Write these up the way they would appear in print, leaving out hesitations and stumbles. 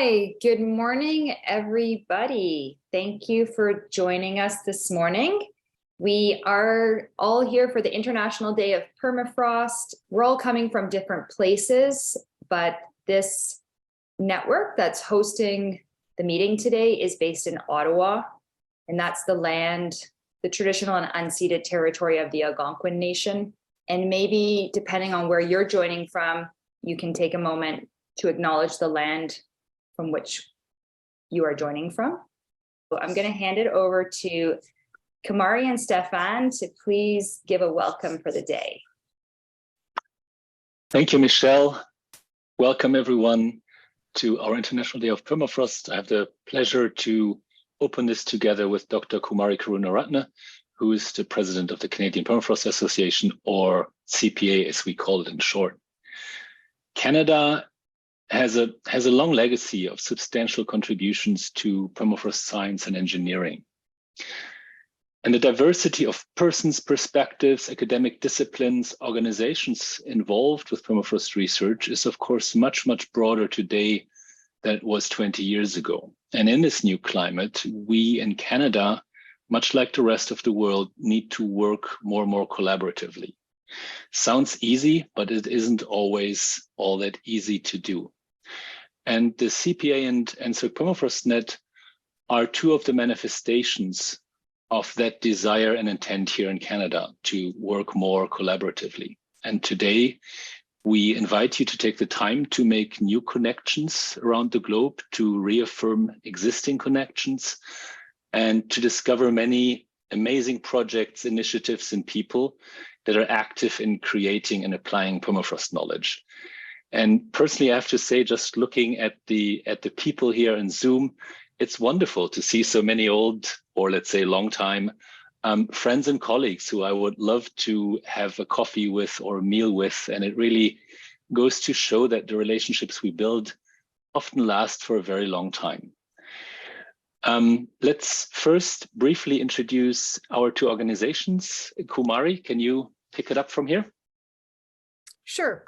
Hi, good morning, everybody. Thank you for joining us this morning. We are all here for the International Day of Permafrost. We're all coming from different places, but this network that's hosting the meeting today is based in Ottawa, and that's the land, the traditional and unceded territory of the Algonquin Nation. And maybe depending on where you're joining from, you can take a moment to acknowledge the land from which you are joining from. So I'm going to hand it over to Kumari and Stephan to please give a welcome for the day. Thank you, Michelle. Welcome everyone to our International Day of Permafrost. I have the pleasure to open this together with Dr. Kumari Karunaratne, who is the president of the Canadian Permafrost Association, or CPA as we call it in short. Canada has a long legacy of substantial contributions to permafrost science and engineering. And the diversity of persons, perspectives, academic disciplines, organizations involved with permafrost research is of course much, much broader today than it was 20 years ago. And in this new climate, we in Canada, much like the rest of the world, need to work more and more collaboratively. Sounds easy, but it isn't always all that easy to do. And the CPA and NSERC PermafrostNet are two of the manifestations of that desire and intent here in Canada to work more collaboratively. And today, we invite you to take the time to make new connections around the globe, to reaffirm existing connections, and to discover many amazing projects, initiatives, and people that are active in creating and applying permafrost knowledge. And personally, I have to say, just looking at the people here in Zoom, it's wonderful to see so many old, or let's say long time, friends and colleagues who I would love to have a coffee with or a meal with. And it really goes to show that the relationships we build often last for a very long time. Let's first briefly introduce our two organizations. Kumari, can you pick it up from here? Sure.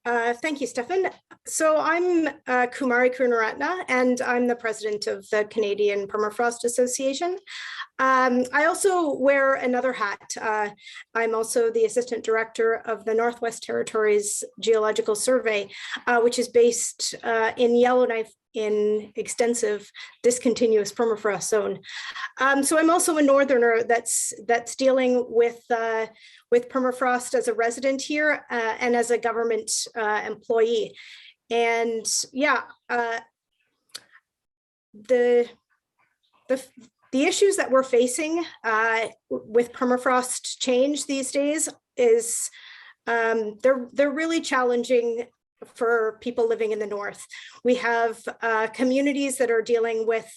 Thank you, Stephan. So I'm Kumari Karunaratne, and I'm the president of the Canadian Permafrost Association. I also wear another hat. I'm also the assistant director of the Northwest Territories Geological Survey, which is based in Yellowknife in extensive discontinuous permafrost zone. So I'm also a northerner that's dealing with permafrost as a resident here and as a government employee. And yeah, the issues that we're facing with permafrost change these days is they're really challenging for people living in the north. We have communities that are dealing with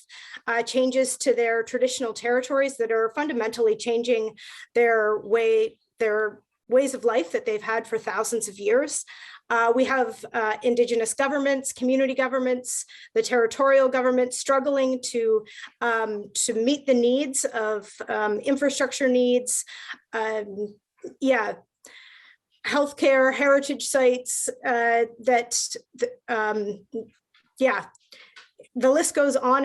changes to their traditional territories that are fundamentally changing their ways of life that they've had for thousands of years. We have Indigenous governments, community governments, the territorial government struggling to meet the needs of infrastructure needs, healthcare, heritage sites, the list goes on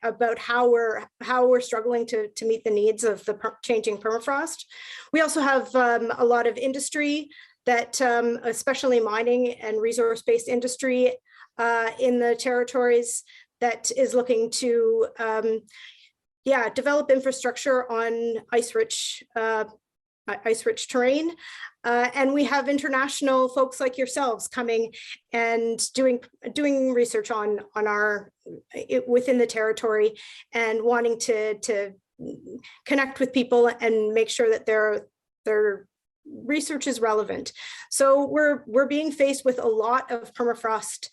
about how we're struggling to meet the needs of the changing permafrost. We also have a lot of industry that, especially mining and resource-based industry in the territories, that is looking to develop infrastructure on ice-rich terrain. And we have international folks like yourselves coming and doing research on within the territory and wanting to connect with people and make sure that their research is relevant. So we're being faced with a lot of permafrost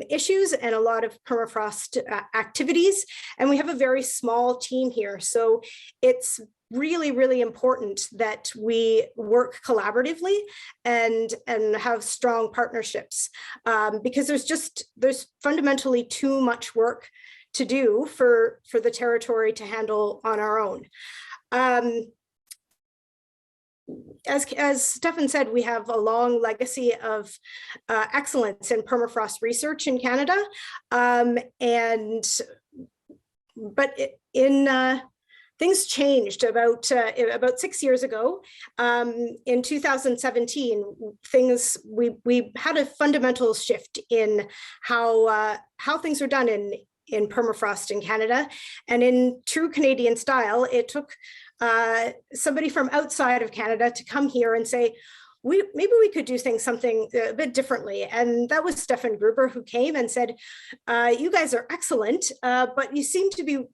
issues and a lot of permafrost activities, and we have a very small team here. So it's really, really important that we work collaboratively and have strong partnerships because there's fundamentally too much work to do for the territory to handle on our own. as Stephan said, we have a long legacy of excellence in permafrost research in Canada. Things changed about 6 years ago. In 2017, we had a fundamental shift in how things are done in permafrost in Canada. And in true Canadian style, it took somebody from outside of Canada to come here and say, maybe we could do something a bit differently. And that was Stephan Gruber, who came and said, you guys are excellent, but you seem to be,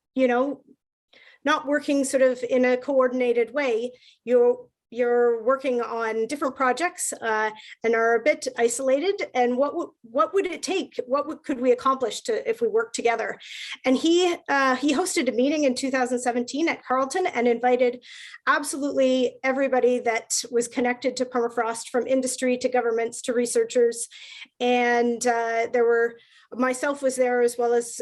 not working sort of in a coordinated way. You're working on different projects and are a bit isolated. And what would it take? Could we accomplish if we work together? And he hosted a meeting in 2017 at Carleton and invited absolutely everybody that was connected to permafrost, from industry to governments to researchers. And myself was there, as well as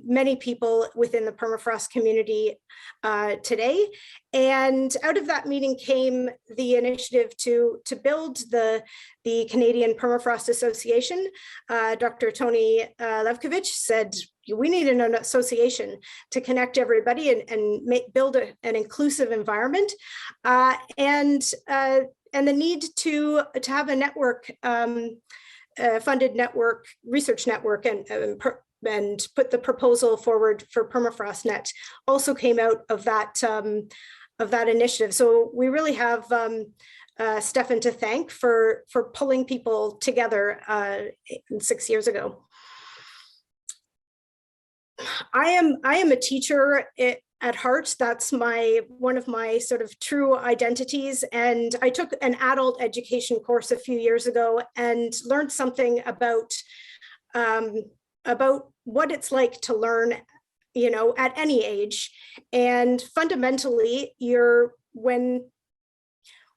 many people within the permafrost community today. And out of that meeting came the initiative to build the Canadian Permafrost Association. Dr. Tony Levkovich said, we need an association to connect everybody and build an inclusive environment, and the need to have a network, funded network, research network, and put the proposal forward for PermafrostNet also came out of that initiative. So we really have Stephan to thank for pulling people together 6 years ago. I am a teacher at heart. That's one of my sort of true identities. And I took an adult education course a few years ago and learned something about what it's like to learn, at any age. And fundamentally, when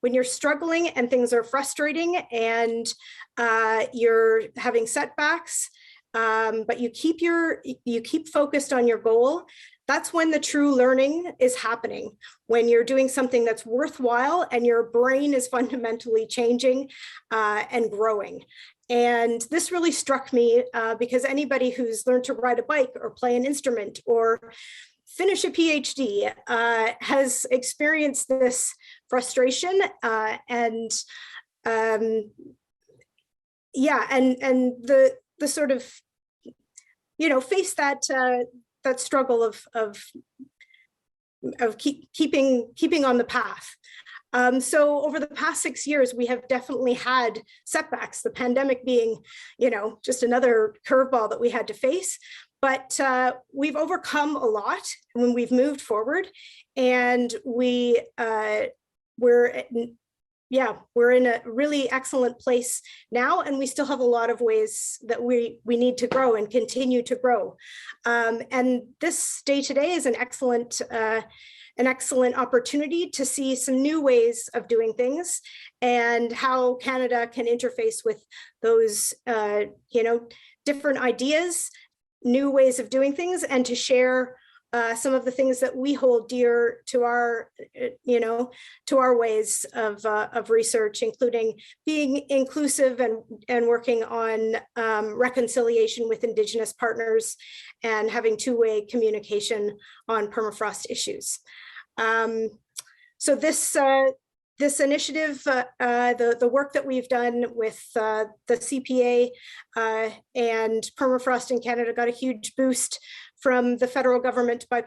you're struggling and things are frustrating and you're having setbacks, but you keep focused on your goal, that's when the true learning is happening, when you're doing something that's worthwhile and your brain is fundamentally changing and growing. And this really struck me because anybody who's learned to ride a bike or play an instrument or finish a PhD has experienced this frustration and the sort of, face that struggle of keeping on the path. So over the past 6 years, we have definitely had setbacks, the pandemic being, just another curveball that we had to face. But we've overcome a lot when we've moved forward, and we're in a really excellent place now, and we still have a lot of ways that we need to grow and continue to grow. And this day today is an excellent opportunity to see some new ways of doing things and how Canada can interface with those, different ideas, new ways of doing things, and to share some of the things that we hold dear to our ways of research, including being inclusive and working on reconciliation with Indigenous partners and having two-way communication on permafrost issues. So this initiative, the work that we've done with the CPA and permafrost in Canada got a huge boost from the federal government by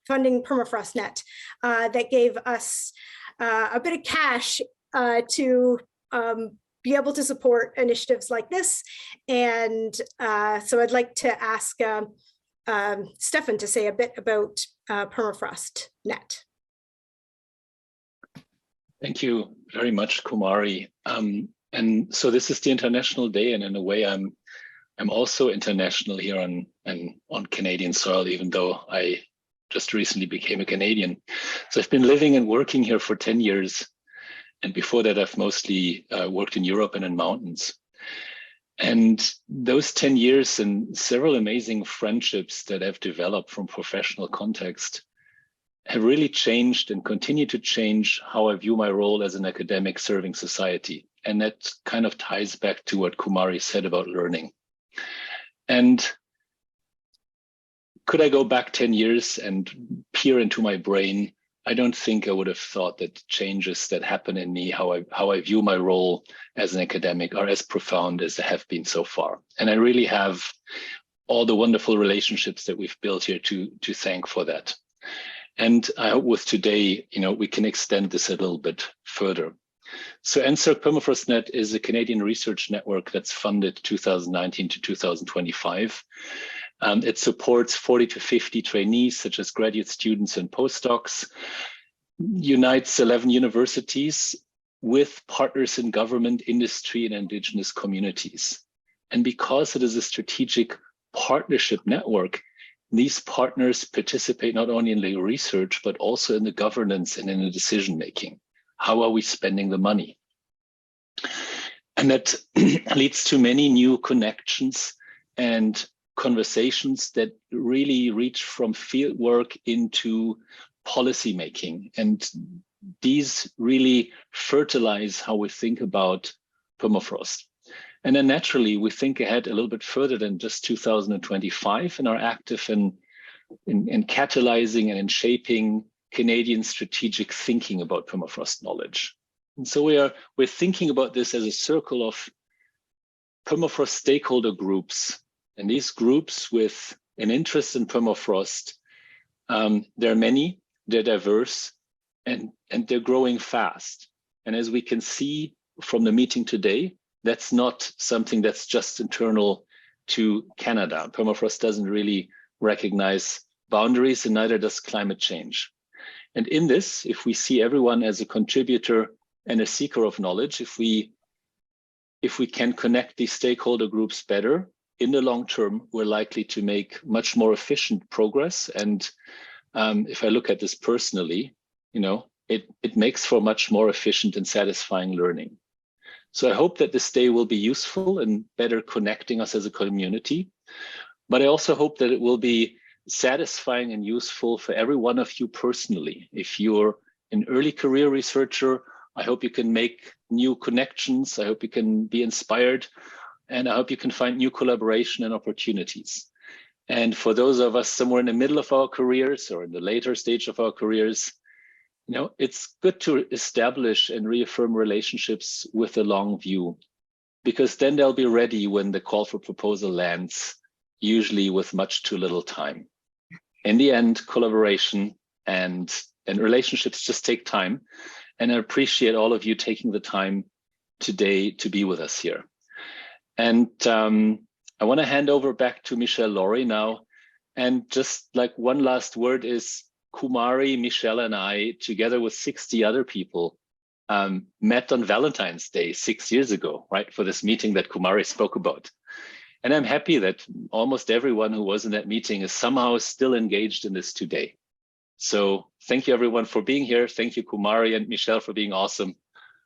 funding PermafrostNet. That gave us a bit of cash to be able to support initiatives like this. And so I'd like to ask Stephan to say a bit about PermafrostNet. Thank you very much, Kumari. And so this is the International Day, and in a way, I'm also international here on Canadian soil, even though I just recently became a Canadian. So I've been living and working here for 10 years. And before that, I've mostly worked in Europe and in mountains. And those 10 years and several amazing friendships that I've developed from professional context have really changed and continue to change how I view my role as an academic serving society. And that kind of ties back to what Kumari said about learning. And could I go back 10 years and peer into my brain? I don't think I would have thought that changes that happen in me, how I view my role as an academic, are as profound as they have been so far. And I really have all the wonderful relationships that we've built here to thank for that. And I hope with today, we can extend this a little bit further. So NSERC PermafrostNet is a Canadian research network that's funded 2019 to 2025. It supports 40 to 50 trainees, such as graduate students and postdocs, unites 11 universities with partners in government, industry, and indigenous communities. And because it is a strategic partnership network, these partners participate not only in the research, but also in the governance and in the decision-making. How are we spending the money? And that leads to many new connections and conversations that really reach from field work into policy making. And these really fertilize how we think about permafrost. And then naturally, we think ahead a little bit further than just 2025 and are active in catalyzing and in shaping Canadian strategic thinking about permafrost knowledge. And so we're thinking about this as a circle of permafrost stakeholder groups. And these groups with an interest in permafrost, there are many, they're diverse, and they're growing fast. And as we can see from the meeting today, that's not something that's just internal to Canada. Permafrost doesn't really recognize boundaries, and neither does climate change. And in this, if we see everyone as a contributor and a seeker of knowledge, if we can connect these stakeholder groups better, in the long term, we're likely to make much more efficient progress. And if I look at this personally, it makes for much more efficient and satisfying learning. So I hope that this day will be useful in better connecting us as a community. But I also hope that it will be satisfying and useful for every one of you personally. If you're an early career researcher, I hope you can make new connections. I hope you can be inspired. And I hope you can find new collaboration and opportunities. And for those of us somewhere in the middle of our careers or in the later stage of our careers, it's good to establish and reaffirm relationships with a long view, because then they'll be ready when the call for proposal lands, usually with much too little time. In the end, collaboration and relationships just take time. And I appreciate all of you taking the time today to be with us here. And I want to hand over back to Michelle Laurie now. And just like one last word is, Kumari, Michelle, and I, together with 60 other people, met on Valentine's Day 6 years ago, right, for this meeting that Kumari spoke about. And I'm happy that almost everyone who was in that meeting is somehow still engaged in this today. So thank you, everyone, for being here. Thank you, Kumari and Michelle, for being awesome.